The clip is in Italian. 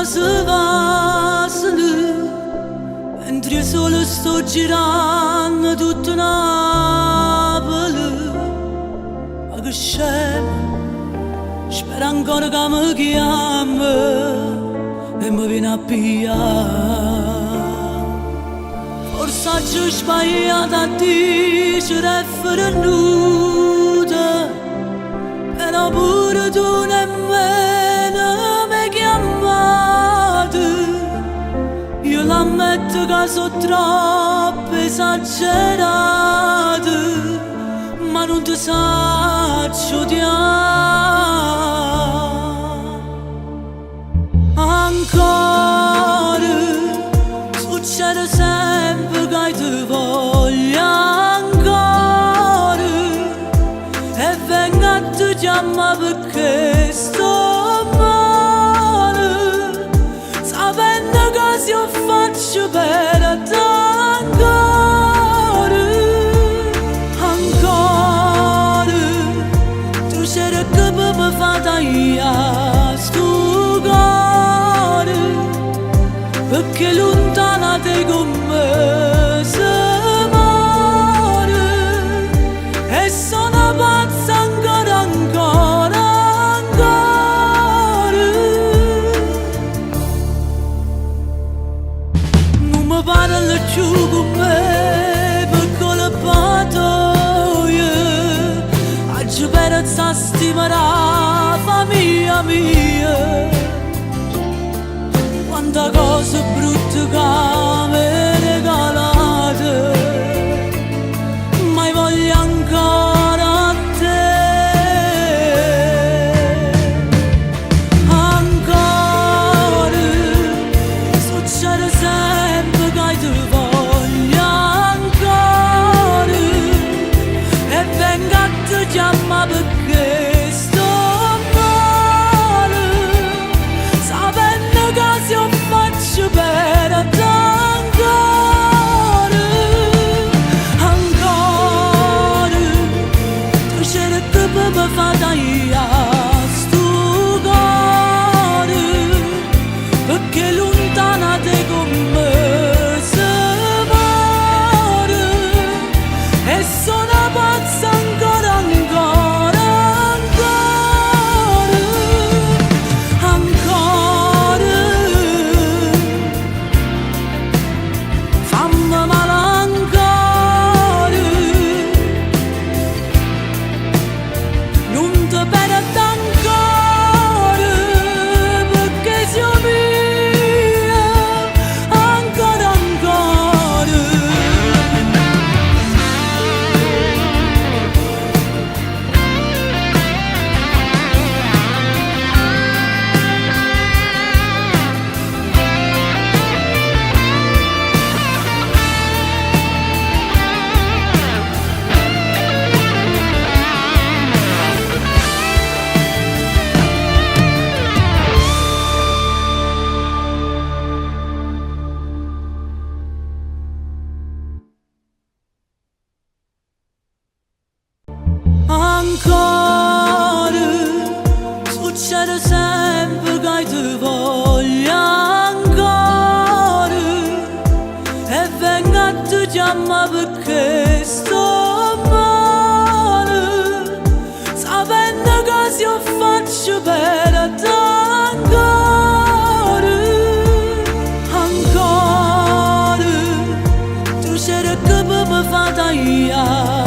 cose passano mentre io solo sto girando tutto Napoli. Ma che scemo, spero ancora che mi chiami e mi viene a pigliare. Forse ho sbagliato a dire essere nuda, però pure tu nemmeno mi chiamate. Io l'ammetto che sono troppo esagerate, ma non ti saggio odiare. Ancora succede sempre che ti voglio ancora e vengo a ti chiamare perché sto male, sapendo che se io faccio per te ancora. Ancora tu c'eri che mi fa tagliare sto cuore, perché lontana te con me si muore e sono pazza ancora, ancora, ancora. Non mi parli più con me per colpatoie, oggi per stimare la famiglia mia. Quanta cose brutte che mi regalate, ma voglio ancora te. Ancora succede sempre che ti voglio ancora e vengo a ti chiamare perché sto male, sapendo che se io faccio per te ancora. Ancora tu c'eri che mi fa tagliare sto cuore, perché lontana te con me si muore e sono pazza ancora, ancora, ancora. Ancora fammi male ancora, non ti perdo ancora, perché sei mia ancora, ancora. Ancora succede sempre che ti voglio ancora e vengo a ti chiamare perché sto male, sapendo che se io faccio per te ancora. Ancora tu c'eri che mi fa tagliare